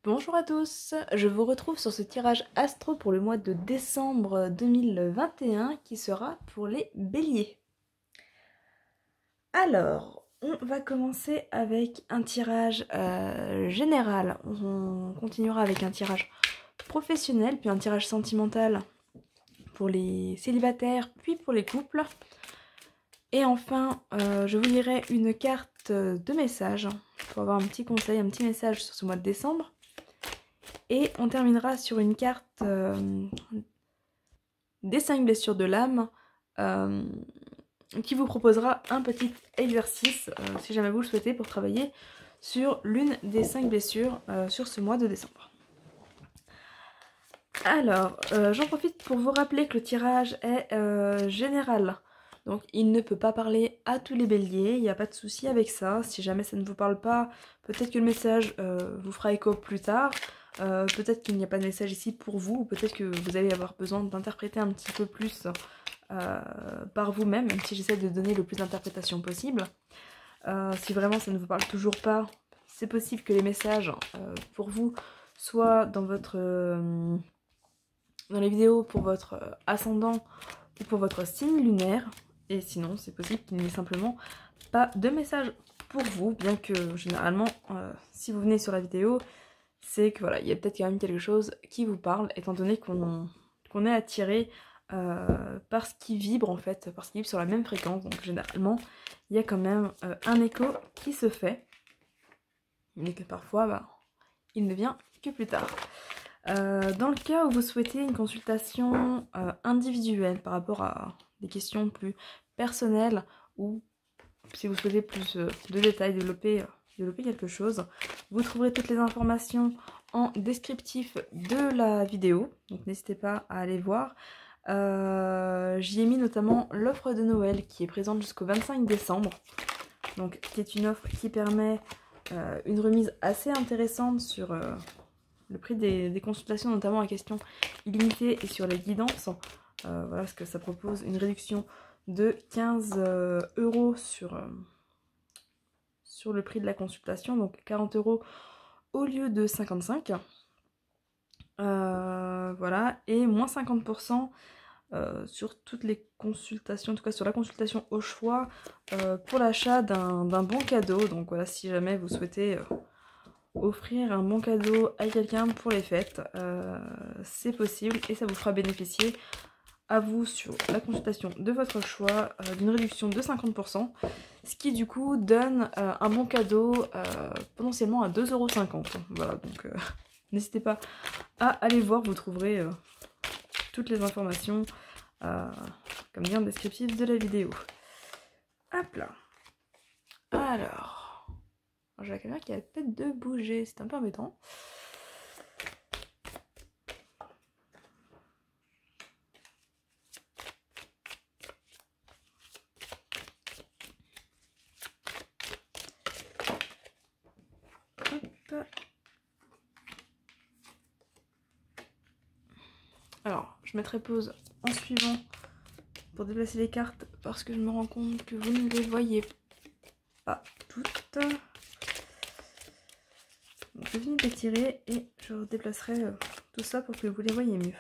Bonjour à tous, je vous retrouve sur ce tirage astro pour le mois de décembre 2021 qui sera pour les béliers. Alors, on va commencer avec un tirage général, on continuera avec un tirage professionnel, puis un tirage sentimental pour les célibataires, puis pour les couples. Et enfin, je vous lirai une carte de message pour avoir un petit conseil, un petit message sur ce mois de décembre. Et on terminera sur une carte des 5 blessures de l'âme qui vous proposera un petit exercice, si jamais vous le souhaitez, pour travailler sur l'une des 5 blessures sur ce mois de décembre. Alors, j'en profite pour vous rappeler que le tirage est général. Donc il ne peut pas parler à tous les béliers, il n'y a pas de souci avec ça. Si jamais ça ne vous parle pas, peut-être que le message vous fera écho plus tard. Peut-être qu'il n'y a pas de message ici pour vous, ou peut-être que vous allez avoir besoin d'interpréter un petit peu plus par vous-même, même si j'essaie de donner le plus d'interprétation possible. Si vraiment ça ne vous parle toujours pas, c'est possible que les messages pour vous soient dans votre dans les vidéos pour votre ascendant ou pour votre signe lunaire, et sinon c'est possible qu'il n'y ait simplement pas de message pour vous, bien que généralement si vous venez sur la vidéo, c'est que voilà, il y a peut-être quand même quelque chose qui vous parle, étant donné qu'on est attiré par ce qui vibre en fait, parce qu'il vibre sur la même fréquence, donc généralement il y a quand même un écho qui se fait, mais que parfois il ne vient que plus tard. Dans le cas où vous souhaitez une consultation individuelle par rapport à des questions plus personnelles, ou si vous souhaitez plus de détails, développer quelque chose, vous trouverez toutes les informations en descriptif de la vidéo, donc n'hésitez pas à aller voir. J'y ai mis notamment l'offre de Noël qui est présente jusqu'au 25 décembre, donc qui est une offre qui permet une remise assez intéressante sur le prix des consultations, notamment la question illimitée et sur les guidances. Voilà, parce que ça propose une réduction de 15 € sur le prix de la consultation, donc 40 € au lieu de 55. Voilà, et moins 50% sur toutes les consultations, en tout cas sur la consultation au choix, pour l'achat d'un bon cadeau. Donc voilà, si jamais vous souhaitez offrir un bon cadeau à quelqu'un pour les fêtes, c'est possible et ça vous fera bénéficier à vous sur la consultation de votre choix d'une réduction de 50%, ce qui du coup donne un bon cadeau potentiellement à 2,50 €. Voilà, donc n'hésitez pas à aller voir, vous trouverez toutes les informations comme lien descriptif de la vidéo. Hop là. Alors, j'ai la caméra qui a peut-être de bouger, c'est un peu embêtant. Hop. Alors, je mettrai pause en suivant pour déplacer les cartes parce que je me rends compte que vous ne les voyez pas toutes. Donc, je finis de les tirer et je déplacerai tout ça pour que vous les voyez mieux.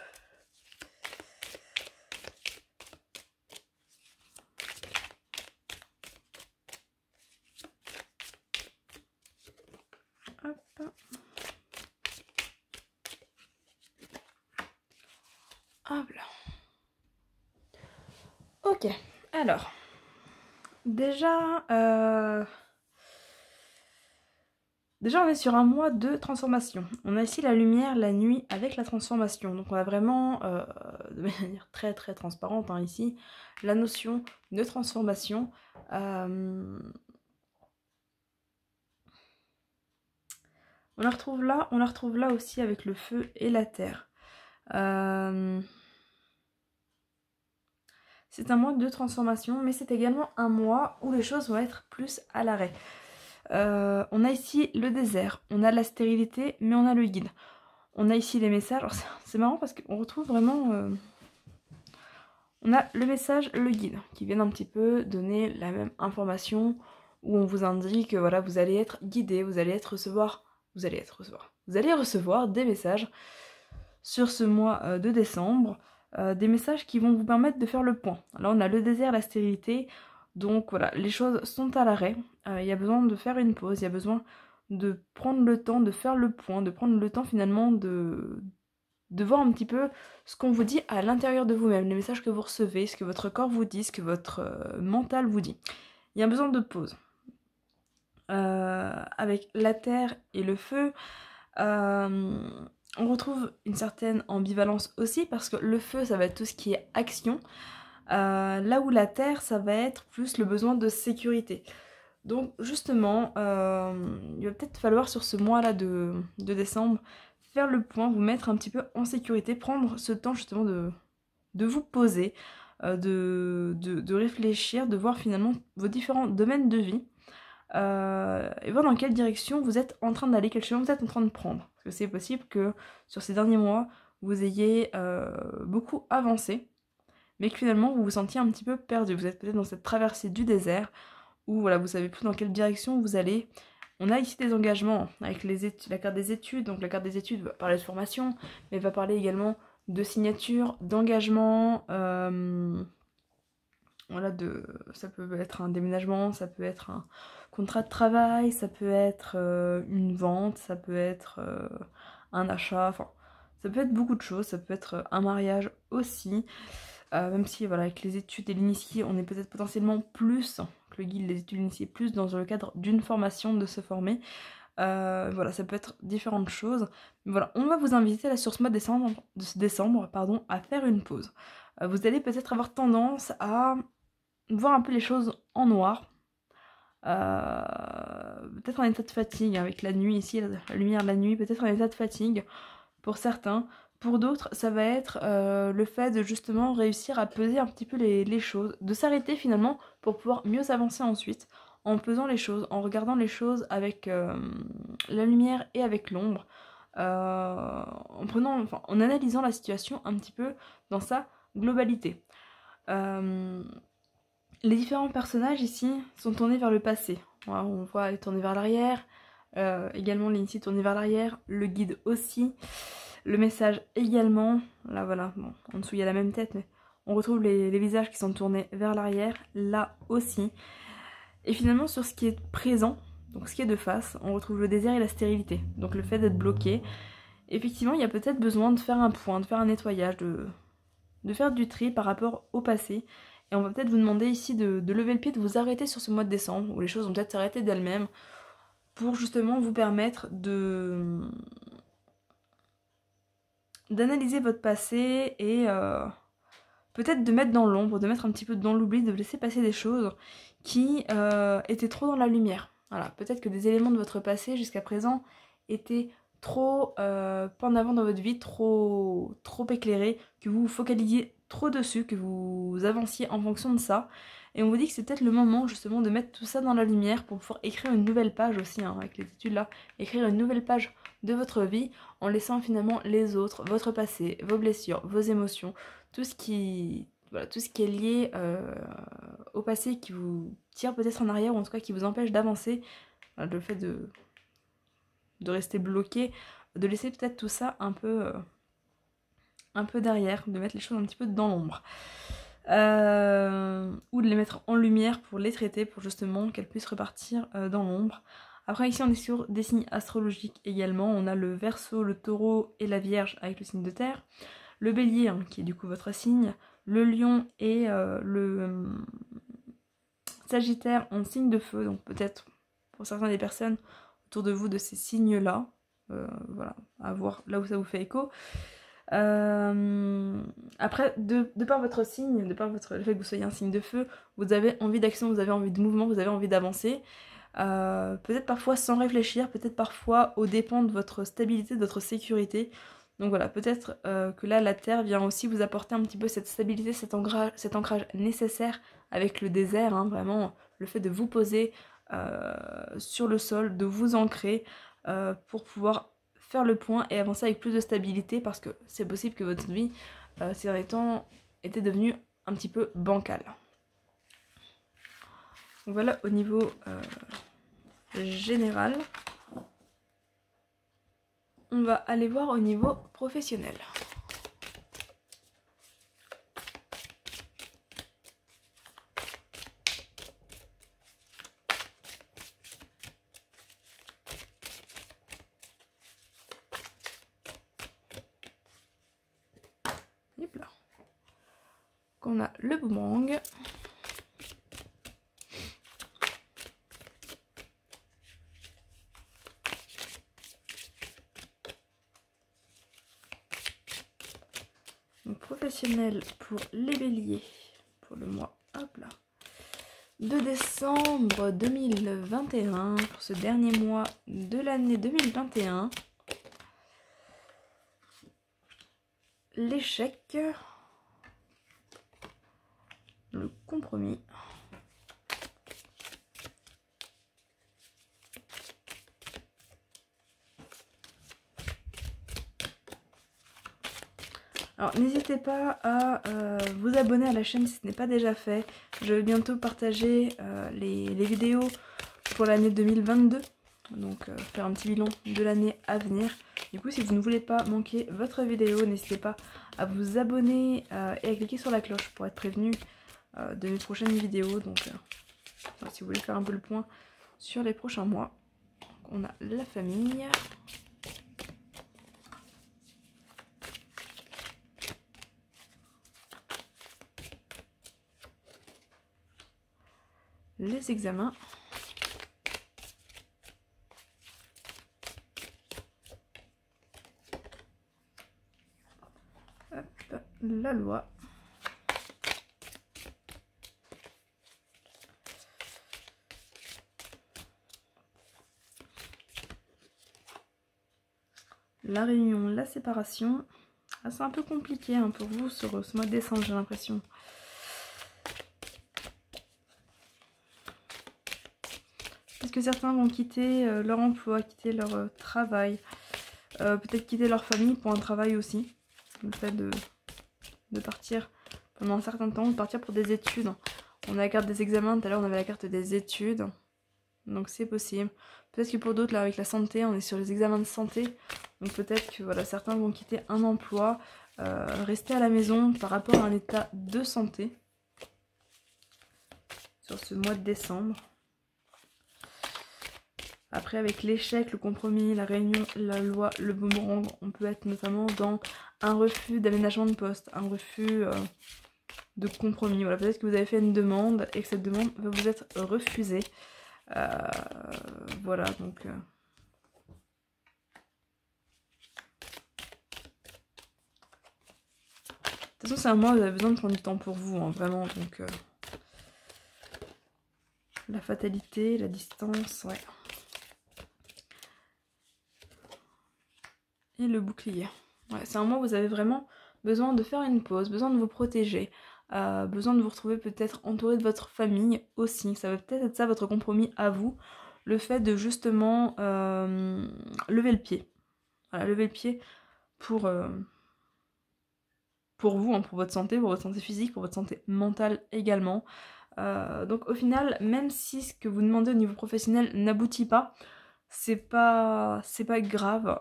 Hop. Hop là. Ok, alors, déjà on est sur un mois de transformation. On a ici la lumière, la nuit avec la transformation. Donc on a vraiment, de manière très très transparente ici, la notion de transformation. On la retrouve là aussi avec le feu et la terre. C'est un mois de transformation, mais c'est également un mois où les choses vont être plus à l'arrêt. On a ici le désert, on a la stérilité, mais on a le guide. On a ici les messages. C'est marrant parce qu'on retrouve vraiment... on a le message, le guide, qui viennent un petit peu donner la même information, où on vous indique que voilà, vous allez être guidé, vous allez recevoir vous allez recevoir. Vous allez recevoir des messages sur ce mois de décembre, des messages qui vont vous permettre de faire le point. Là on a le désert, la stérilité, donc voilà, les choses sont à l'arrêt, il y a besoin de faire une pause, il y a besoin de prendre le temps de faire le point, de prendre le temps finalement de voir un petit peu ce qu'on vous dit à l'intérieur de vous-même, les messages que vous recevez, ce que votre corps vous dit, ce que votre mental vous dit. Il y a besoin de pause. Avec la terre et le feu, on retrouve une certaine ambivalence aussi parce que le feu ça va être tout ce qui est action, là où la terre ça va être plus le besoin de sécurité. Donc justement, il va peut-être falloir sur ce mois là de décembre faire le point, vous mettre un petit peu en sécurité, prendre ce temps justement de vous poser, de réfléchir, de voir finalement vos différents domaines de vie, et voir dans quelle direction vous êtes en train d'aller, quel chemin vous êtes en train de prendre. Parce que c'est possible que sur ces derniers mois, vous ayez beaucoup avancé, mais que finalement vous vous sentiez un petit peu perdu. Vous êtes peut-être dans cette traversée du désert, où voilà, vous savez plus dans quelle direction vous allez. On a ici des engagements avec les études, la carte des études, donc la carte des études va parler de formation, mais va parler également de signature, d'engagement, voilà, ça peut être un déménagement, ça peut être un contrat de travail, ça peut être une vente, ça peut être un achat, enfin ça peut être beaucoup de choses, ça peut être un mariage aussi, même si voilà, avec les études et l'initié on est peut-être potentiellement plus, que le guide les études l'initié plus dans le cadre d'une formation, de se former. Voilà, ça peut être différentes choses. Mais voilà, on va vous inviter là sur ce mois de décembre, pardon, à faire une pause. Vous allez peut-être avoir tendance à voir un peu les choses en noir. Peut-être en état de fatigue avec la nuit ici, la lumière de la nuit, peut-être en état de fatigue pour certains. Pour d'autres, ça va être le fait de justement réussir à peser un petit peu les choses, de s'arrêter finalement pour pouvoir mieux avancer ensuite, en pesant les choses, en regardant les choses avec la lumière et avec l'ombre, en analysant la situation un petit peu dans sa globalité. Les différents personnages ici sont tournés vers le passé. Voilà, on voit les tournés vers l'arrière, également l'initié tourné vers l'arrière, le guide aussi. Le message également, là voilà, bon, en dessous il y a la même tête, mais on retrouve les visages qui sont tournés vers l'arrière, là aussi. Et finalement sur ce qui est présent, donc ce qui est de face, on retrouve le désert et la stérilité, donc le fait d'être bloqué. Effectivement, il y a peut-être besoin de faire un point, de faire un nettoyage, de faire du tri par rapport au passé. Et on va peut-être vous demander ici de lever le pied, de vous arrêter sur ce mois de décembre, où les choses vont peut-être s'arrêter d'elles-mêmes, pour justement vous permettre d'analyser votre passé et peut-être de mettre dans l'ombre, de mettre un petit peu dans l'oubli, de laisser passer des choses qui étaient trop dans la lumière. Voilà, peut-être que des éléments de votre passé jusqu'à présent étaient trop pas en avant dans votre vie, trop éclairés, que vous vous focalisiez trop dessus, que vous avanciez en fonction de ça. Et on vous dit que c'est peut-être le moment justement de mettre tout ça dans la lumière pour pouvoir écrire une nouvelle page aussi, hein, avec les études là, écrire une nouvelle page de votre vie en laissant finalement les autres, votre passé, vos blessures, vos émotions, tout ce qui, voilà, tout ce qui est lié au passé qui vous tire peut-être en arrière ou en tout cas qui vous empêche d'avancer, voilà, le fait de rester bloqué, de laisser peut-être tout ça un peu derrière, de mettre les choses un petit peu dans l'ombre. Ou de les mettre en lumière pour les traiter, pour justement qu'elles puissent repartir dans l'ombre. Après ici on est sur des signes astrologiques également, on a le Verseau, le Taureau et la Vierge avec le signe de terre, le Bélier hein, qui est du coup votre signe, le Lion et le Sagittaire en signe de feu, donc peut-être pour certaines des personnes autour de vous de ces signes là, voilà, à voir là où ça vous fait écho. Après, de par votre signe, de par le fait que vous soyez un signe de feu, vous avez envie d'action, vous avez envie de mouvement, vous avez envie d'avancer. Peut-être parfois sans réfléchir, peut-être parfois aux dépens de votre stabilité, de votre sécurité. Donc voilà, peut-être que là la terre vient aussi vous apporter un petit peu cette stabilité, cet ancrage nécessaire avec le désert, hein, vraiment le fait de vous poser sur le sol, de vous ancrer pour pouvoir faire le point et avancer avec plus de stabilité, parce que c'est possible que votre vie ces derniers temps était devenue un petit peu bancale. Donc voilà au niveau général. on va aller voir au niveau professionnel. Hop là. On a le boomerang. Donc professionnel pour les béliers pour le mois, hop là, de décembre 2021, pour ce dernier mois de l'année 2021. L'échec, le compromis, alors n'hésitez pas à vous abonner à la chaîne si ce n'est pas déjà fait. Je vais bientôt partager les vidéos pour l'année 2022, donc faire un petit bilan de l'année à venir. Du coup, si vous ne voulez pas manquer votre vidéo, n'hésitez pas à vous abonner et à cliquer sur la cloche pour être prévenu de mes prochaines vidéos. Donc si vous voulez faire un peu le point sur les prochains mois. Donc, on a la famille. Les examens. Hop, la loi. La réunion, la séparation. Ah, c'est un peu compliqué hein, pour vous sur ce mois de décembre, j'ai l'impression. Parce que certains vont quitter leur emploi, quitter leur travail, peut-être quitter leur famille pour un travail aussi. Le fait de partir pendant un certain temps, de partir pour des études. On a la carte des examens, tout à l'heure on avait la carte des études. Donc c'est possible. Peut-être que pour d'autres, là avec la santé, on est sur les examens de santé. Donc peut-être que voilà, certains vont quitter un emploi, rester à la maison par rapport à un état de santé. Sur ce mois de décembre. Après avec l'échec, le compromis, la réunion, la loi, le boomerang, on peut être notamment dans un refus d'aménagement de poste, un refus de compromis. Voilà, peut-être que vous avez fait une demande et que cette demande va vous être refusée. Voilà, donc... De toute façon, c'est un mois où vous avez besoin de prendre du temps pour vous, hein, vraiment, donc... La fatalité, la distance, ouais. Et le bouclier. Ouais, c'est un mois où vous avez vraiment besoin de faire une pause, besoin de vous protéger, besoin de vous retrouver peut-être entouré de votre famille aussi. Ça va peut-être être ça votre compromis à vous, le fait de justement lever le pied. Voilà, lever le pied pour vous, hein, pour votre santé physique, pour votre santé mentale également. Donc au final, même si ce que vous demandez au niveau professionnel n'aboutit pas, c'est pas grave,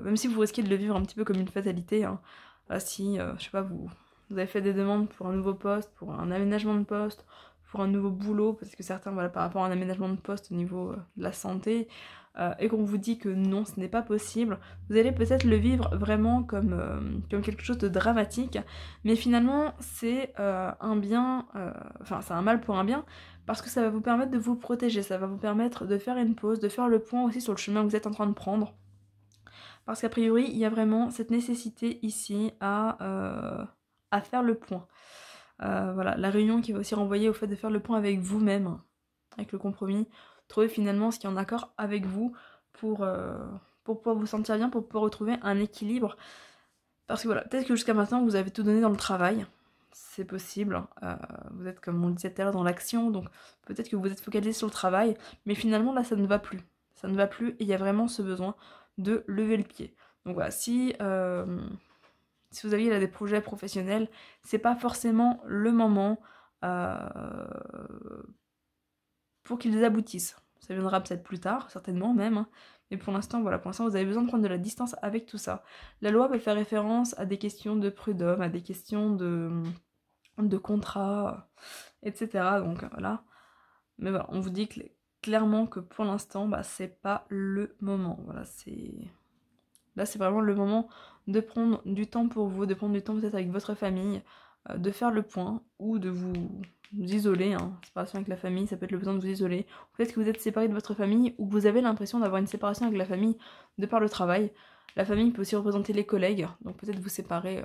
même si vous risquez de le vivre un petit peu comme une fatalité, hein. Si, je sais pas, vous avez fait des demandes pour un nouveau poste, pour un aménagement de poste, pour un nouveau boulot, parce que certains, voilà, par rapport à un aménagement de poste au niveau de la santé, et qu'on vous dit que non, ce n'est pas possible, vous allez peut-être le vivre vraiment comme quelque chose de dramatique, mais finalement, c'est un bien, enfin, c'est un mal pour un bien, parce que ça va vous permettre de vous protéger, ça va vous permettre de faire une pause, de faire le point aussi sur le chemin que vous êtes en train de prendre. Parce qu'a priori, il y a vraiment cette nécessité ici à faire le point. Voilà, la réunion qui va aussi renvoyer au fait de faire le point avec vous-même, avec le compromis. Trouver finalement ce qui est en accord avec vous pour pouvoir vous sentir bien, pour pouvoir retrouver un équilibre. Parce que voilà, peut-être que jusqu'à maintenant, vous avez tout donné dans le travail. C'est possible, vous êtes comme on le disait tout à l'heure dans l'action, donc peut-être que vous êtes focalisé sur le travail, mais finalement là ça ne va plus, et il y a vraiment ce besoin de lever le pied. Donc voilà, si vous aviez là des projets professionnels, c'est pas forcément le moment pour qu'ils aboutissent. Ça viendra peut-être plus tard, certainement même, hein, Et pour l'instant, voilà, pour l'instant, vous avez besoin de prendre de la distance avec tout ça. La loi peut faire référence à des questions de prud'homme, à des questions de contrat, etc. Donc voilà. Mais voilà, on vous dit clairement que pour l'instant, bah, c'est pas le moment. Voilà, là, c'est vraiment le moment de prendre du temps pour vous, de prendre du temps peut-être avec votre famille, de faire le point ou de vous isoler. Hein. Séparation avec la famille, ça peut être le besoin de vous isoler. Peut-être que vous êtes séparé de votre famille ou que vous avez l'impression d'avoir une séparation avec la famille de par le travail. La famille peut aussi représenter les collègues, donc peut-être vous séparer,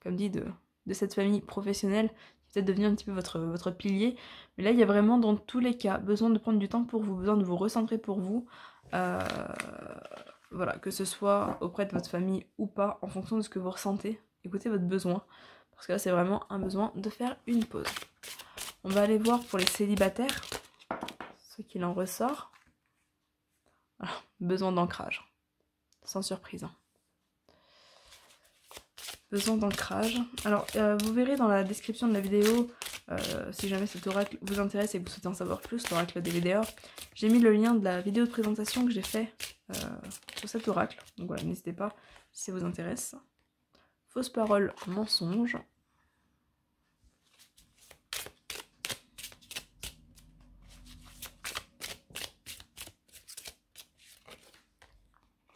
comme dit, de cette famille professionnelle qui peut-être devenir un petit peu votre pilier. Mais là, il y a vraiment dans tous les cas besoin de prendre du temps pour vous, besoin de vous recentrer pour vous. Voilà, que ce soit auprès de votre famille ou pas, en fonction de ce que vous ressentez, écoutez votre besoin, parce que là c'est vraiment un besoin de faire une pause. On va aller voir pour les célibataires, ce qu'il en ressort. Voilà, besoin d'ancrage, sans surprise. Hein. Besoin d'ancrage. Alors, vous verrez dans la description de la vidéo, si jamais cet oracle vous intéresse et que vous souhaitez en savoir plus, l'oracle des vidéos, j'ai mis le lien de la vidéo de présentation que j'ai fait sur cet oracle. Donc voilà, n'hésitez pas si ça vous intéresse. Fausse parole, mensonge.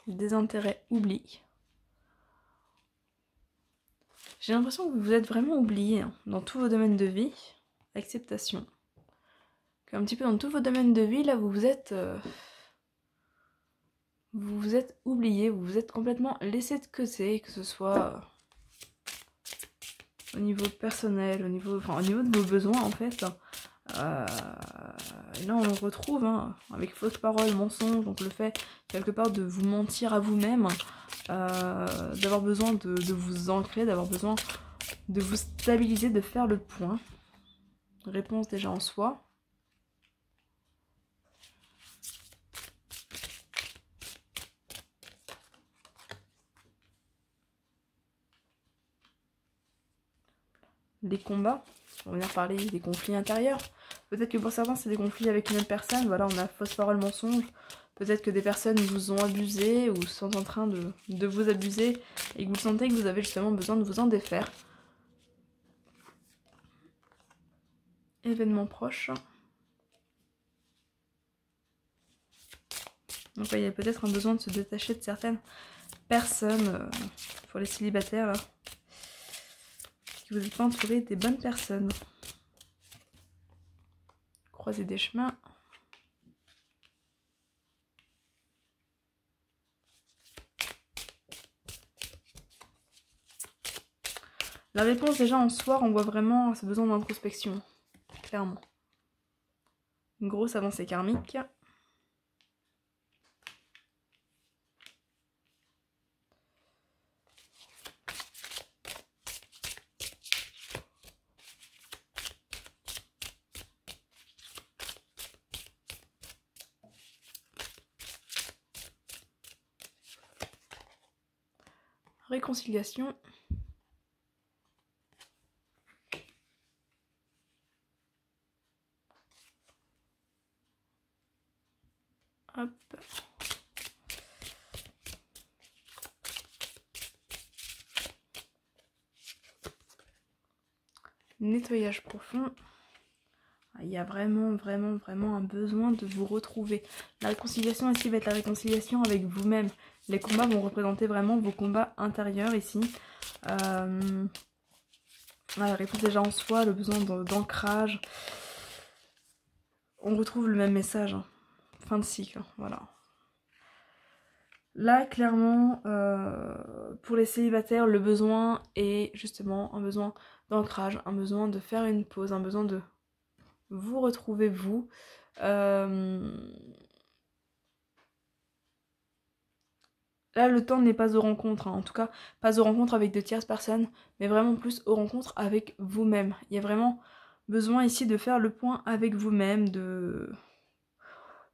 Désintérêt, oubli. J'ai l'impression que vous êtes vraiment oublié hein, dans tous vos domaines de vie. Acceptation. Un petit peu dans tous vos domaines de vie, là vous vous êtes oublié, vous vous êtes complètement laissé de côté, que ce soit au niveau personnel, au niveau de vos besoins en fait. Et là on le retrouve hein, avec fausse parole, mensonge, donc le fait quelque part de vous mentir à vous-même, d'avoir besoin de vous ancrer, d'avoir besoin de vous stabiliser, de faire le point. Réponse déjà en soi. Les combats, on va venir parler des conflits intérieurs. Peut-être que pour certains c'est des conflits avec une autre personne, voilà on a fausse parole, mensonge. Peut-être que des personnes vous ont abusé ou sont en train de vous abuser et que vous sentez que vous avez justement besoin de vous en défaire. Événements proches. Donc il y a peut-être un besoin de se détacher de certaines personnes pour les célibataires là. Vous n'êtes pas entouré des bonnes personnes. Croiser des chemins. La réponse déjà en soi, on voit vraiment ce besoin d'introspection. Clairement. Une grosse avancée karmique. Réconciliation. Hop. Nettoyage profond. Il y a vraiment un besoin de vous retrouver. La réconciliation ici va être la réconciliation avec vous-même. Les combats vont représenter vraiment vos combats intérieurs ici. La réponse déjà en soi, le besoin d'ancrage. On retrouve le même message. Hein. Fin de cycle, voilà. Là, clairement, pour les célibataires, le besoin est justement un besoin d'ancrage, un besoin de faire une pause, un besoin de vous retrouver vous. Là, le temps n'est pas aux rencontres, hein. En tout cas, pas aux rencontres avec de tierces personnes, mais vraiment plus aux rencontres avec vous-même. Il y a vraiment besoin ici de faire le point avec vous-même, de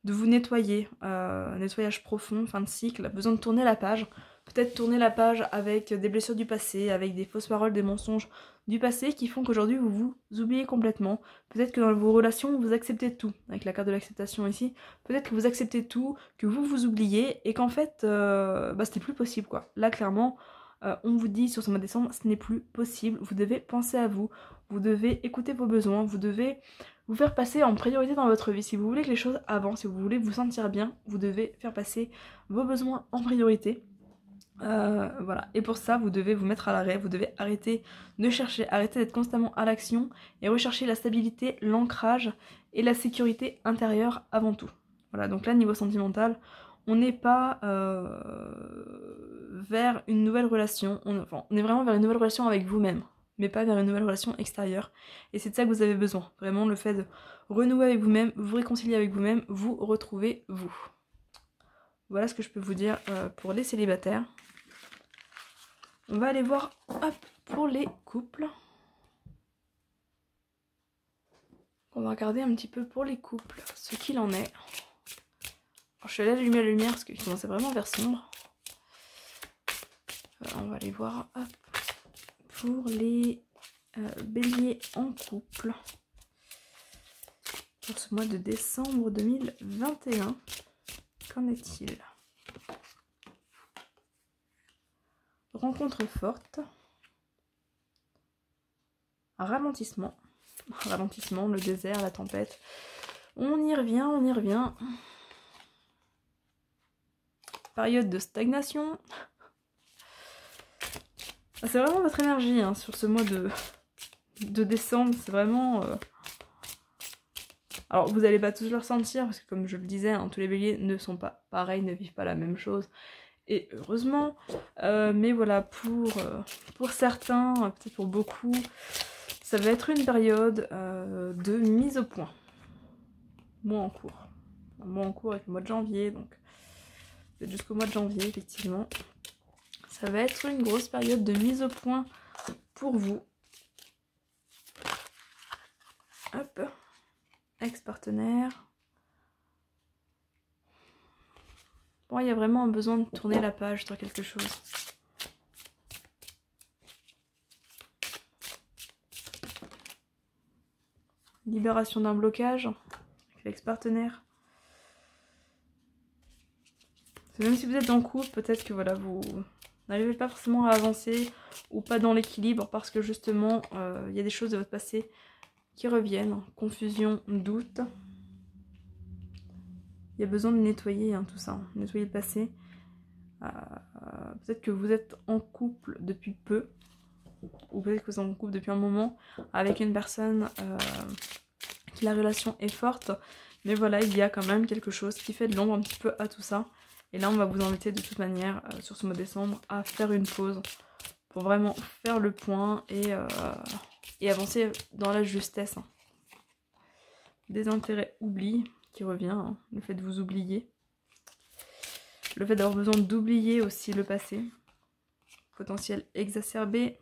vous nettoyer, nettoyage profond, fin de cycle, besoin de tourner la page, peut-être tourner la page avec des blessures du passé, avec des fausses paroles, des mensonges du passé qui font qu'aujourd'hui vous vous oubliez complètement. Peut-être que dans vos relations vous acceptez tout, avec la carte de l'acceptation ici, peut-être que vous acceptez tout, que vous vous oubliez et qu'en fait c'était plus possible quoi. Là clairement on vous dit sur ce mois de décembre ce n'est plus possible, vous devez penser à vous, vous devez écouter vos besoins, vous devez vous faire passer en priorité dans votre vie. Si vous voulez que les choses avancent, si vous voulez vous sentir bien, vous devez faire passer vos besoins en priorité. Voilà, et pour ça vous devez vous mettre à l'arrêt, vous devez arrêter de chercher, arrêter d'être constamment à l'action et rechercher la stabilité, l'ancrage et la sécurité intérieure avant tout. Voilà, donc là niveau sentimental, on n'est pas vers une nouvelle relation, on est vraiment vers une nouvelle relation avec vous-même, mais pas vers une nouvelle relation extérieure. Et c'est de ça que vous avez besoin, vraiment le fait de renouer avec vous-même, vous réconcilier avec vous-même, vous retrouver vous. Voilà ce que je peux vous dire pour les célibataires. On va aller voir pour les couples. On va regarder un petit peu pour les couples ce qu'il en est. Alors, je vais aller allumer la lumière parce qu'il commençait vraiment vers sombre. On va aller voir pour les béliers en couple. Pour ce mois de décembre 2021. Qu'en est-il ? Rencontre forte. Un ralentissement. Ralentissement, le désert, la tempête. On y revient, on y revient. Période de stagnation. C'est vraiment votre énergie hein, sur ce mois de décembre. C'est vraiment... Alors vous n'allez pas tous le ressentir parce que comme je le disais, hein, tous les béliers ne sont pas pareils, ne vivent pas la même chose. Et heureusement, mais voilà, pour certains, peut-être pour beaucoup, ça va être une période de mise au point. Mois en cours. Un mois en cours avec le mois de janvier, donc peut-être jusqu'au mois de janvier, effectivement. Ça va être une grosse période de mise au point pour vous. Hop. Ex-partenaire. Bon, il y a vraiment un besoin de tourner la page sur quelque chose. Libération d'un blocage avec l'ex-partenaire. Même si vous êtes en couple, peut-être que voilà, vous n'arrivez pas forcément à avancer ou pas dans l'équilibre parce que justement, il y a des choses de votre passé qui reviennent. Confusion, doute. Il y a besoin de nettoyer hein, tout ça, hein, nettoyer le passé. Peut-être que vous êtes en couple depuis peu, ou peut-être que vous êtes en couple depuis un moment, avec une personne qui la relation est forte, mais voilà, il y a quand même quelque chose qui fait de l'ombre un petit peu à tout ça. Et là, on va vous inviter de toute manière, sur ce mois de décembre, à faire une pause, pour vraiment faire le point et avancer dans la justesse. Hein. Désintérêt, oubli, qui revient, hein, le fait de vous oublier. Le fait d'avoir besoin d'oublier aussi le passé. Potentiel exacerbé.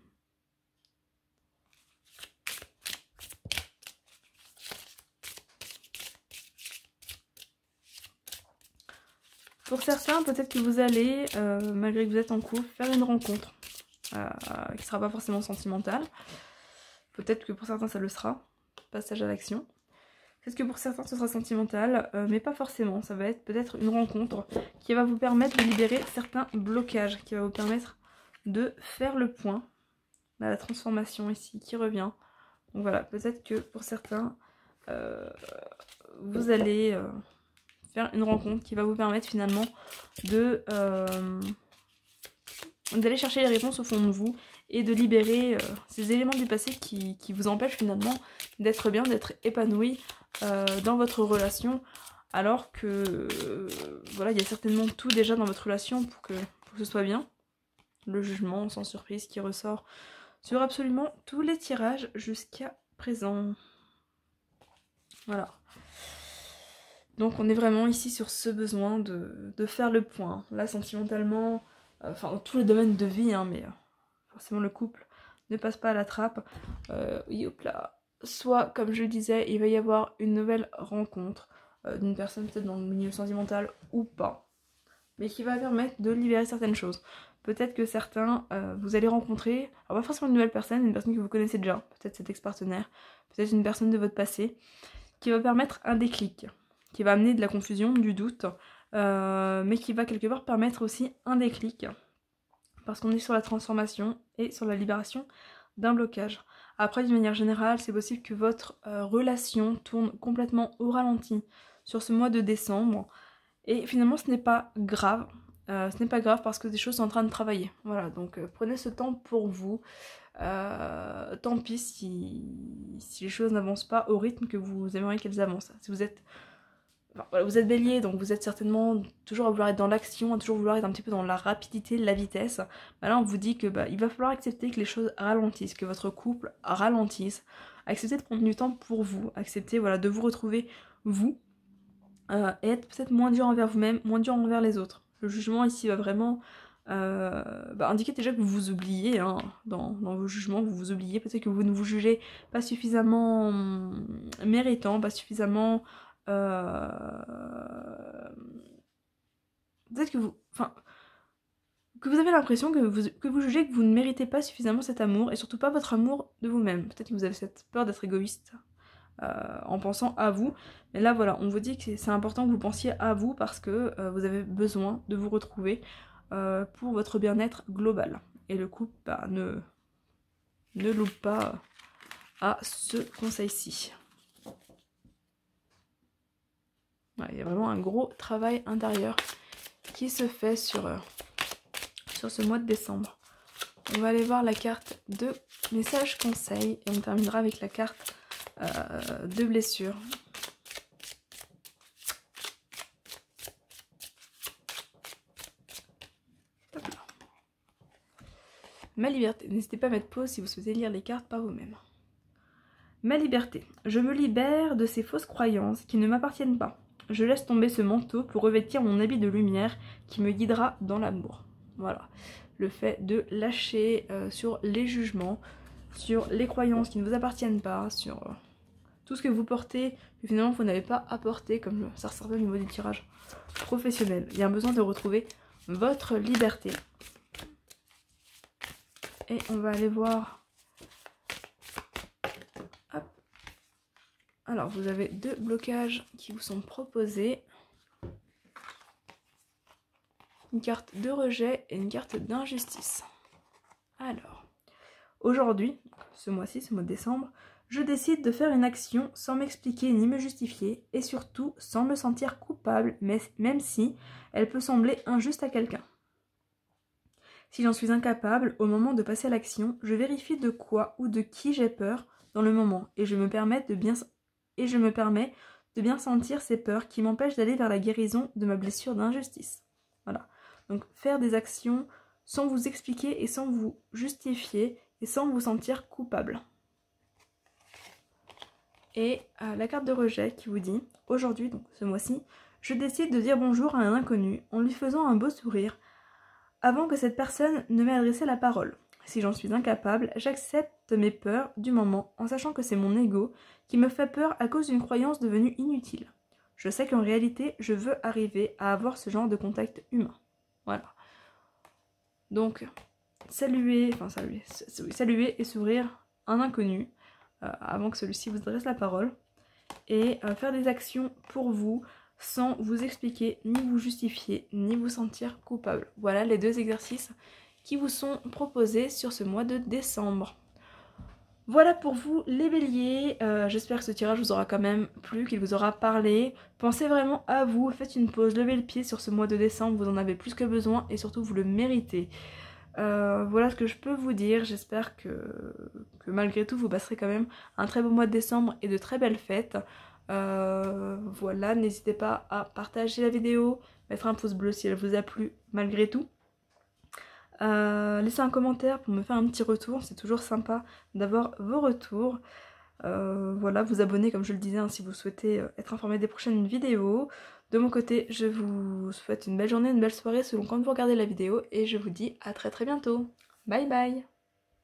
Pour certains, peut-être que vous allez, malgré que vous êtes en couple, faire une rencontre qui ne sera pas forcément sentimentale. Peut-être que pour certains, ça le sera. Passage à l'action. Peut-être que pour certains, ce sera sentimental, mais pas forcément. Ça va être peut-être une rencontre qui va vous permettre de libérer certains blocages, qui va vous permettre de faire le point. Là, la transformation ici qui revient. Donc voilà, peut-être que pour certains, vous allez faire une rencontre qui va vous permettre finalement d'aller chercher les réponses au fond de vous et de libérer ces éléments du passé qui vous empêchent finalement d'être bien, d'être épanoui dans votre relation, alors que voilà, il y a certainement tout déjà dans votre relation pour que ce soit bien. Le jugement sans surprise qui ressort sur absolument tous les tirages jusqu'à présent. Voilà. Donc on est vraiment ici sur ce besoin de faire le point. Là, sentimentalement, enfin dans tous les domaines de vie, hein, mais forcément le couple ne passe pas à la trappe. Oui, hop là. Soit, comme je le disais, il va y avoir une nouvelle rencontre d'une personne peut-être dans le milieu sentimental ou pas. mais qui va permettre de libérer certaines choses. Peut-être que certains, vous allez rencontrer, alors pas forcément une nouvelle personne, une personne que vous connaissez déjà, peut-être cet ex-partenaire, peut-être une personne de votre passé, qui va permettre un déclic, qui va amener de la confusion, du doute, mais qui va quelque part permettre aussi un déclic, parce qu'on est sur la transformation et sur la libération d'un blocage. Après, d'une manière générale, c'est possible que votre relation tourne complètement au ralenti sur ce mois de décembre, et finalement ce n'est pas grave. Ce n'est pas grave parce que des choses sont en train de travailler. Voilà, donc prenez ce temps pour vous. Tant pis si les choses n'avancent pas au rythme que vous aimeriez qu'elles avancent. Si vous êtes, enfin, voilà, vous êtes bélier, donc vous êtes certainement toujours à vouloir être dans l'action, à toujours vouloir être un petit peu dans la rapidité, la vitesse. Bah là on vous dit que il va falloir accepter que les choses ralentissent, que votre couple ralentisse. Accepter de prendre du temps pour vous, accepter voilà, de vous retrouver vous. Et être peut-être moins dur envers vous-même, moins dur envers les autres. Le jugement ici va vraiment indiquer déjà que vous vous oubliez, hein, dans vos jugements, vous vous oubliez, peut-être que vous ne vous jugez pas suffisamment méritant, pas suffisamment... peut-être que vous... Enfin, que vous avez l'impression que vous jugez que vous ne méritez pas suffisamment cet amour, et surtout pas votre amour de vous-même. Peut-être que vous avez cette peur d'être égoïste. En pensant à vous, mais là voilà, on vous dit que c'est important que vous pensiez à vous parce que vous avez besoin de vous retrouver pour votre bien-être global. Et le couple ne loupe pas à ce conseil-ci. Ouais, il y a vraiment un gros travail intérieur qui se fait sur ce mois de décembre. On va aller voir la carte de message conseil et on terminera avec la carte de blessures. Ma liberté. N'hésitez pas à mettre pause si vous souhaitez lire les cartes par vous-même. Ma liberté. Je me libère de ces fausses croyances qui ne m'appartiennent pas. Je laisse tomber ce manteau pour revêtir mon habit de lumière qui me guidera dans l'amour. Voilà. Le fait de lâcher sur les jugements, sur les croyances qui ne vous appartiennent pas, sur... tout ce que vous portez, que finalement vous n'avez pas apporté, comme ça ressortait au niveau du tirage professionnel. Il y a un besoin de retrouver votre liberté. Et on va aller voir. Hop. Alors vous avez deux blocages qui vous sont proposés. Une carte de rejet et une carte d'injustice. Alors, aujourd'hui, ce mois-ci, ce mois de décembre, je décide de faire une action sans m'expliquer ni me justifier et surtout sans me sentir coupable, même si elle peut sembler injuste à quelqu'un. Si j'en suis incapable, au moment de passer à l'action, je vérifie de quoi ou de qui j'ai peur dans le moment et je me permets de bien sentir ces peurs qui m'empêchent d'aller vers la guérison de ma blessure d'injustice. Voilà. Donc faire des actions sans vous expliquer et sans vous justifier et sans vous sentir coupable. Et la carte de rejet qui vous dit, aujourd'hui, donc ce mois-ci, je décide de dire bonjour à un inconnu en lui faisant un beau sourire avant que cette personne ne m'ait adressé la parole. Si j'en suis incapable, j'accepte mes peurs du moment en sachant que c'est mon ego qui me fait peur à cause d'une croyance devenue inutile. Je sais qu'en réalité, je veux arriver à avoir ce genre de contact humain. Voilà. Donc, saluer et sourire un inconnu avant que celui-ci vous adresse la parole et faire des actions pour vous sans vous expliquer, ni vous justifier, ni vous sentir coupable. Voilà les deux exercices qui vous sont proposés sur ce mois de décembre. Voilà pour vous les béliers, j'espère que ce tirage vous aura quand même plu, qu'il vous aura parlé. Pensez vraiment à vous, faites une pause, levez le pied sur ce mois de décembre, vous en avez plus que besoin et surtout vous le méritez. Voilà ce que je peux vous dire, j'espère que malgré tout vous passerez quand même un très beau mois de décembre et de très belles fêtes. Voilà, n'hésitez pas à partager la vidéo, mettre un pouce bleu si elle vous a plu malgré tout. Laissez un commentaire pour me faire un petit retour, c'est toujours sympa d'avoir vos retours. Voilà, vous abonner comme je le disais hein, si vous souhaitez être informé des prochaines vidéos. De mon côté, je vous souhaite une belle journée, une belle soirée selon quand vous regardez la vidéo et je vous dis à très bientôt. Bye bye.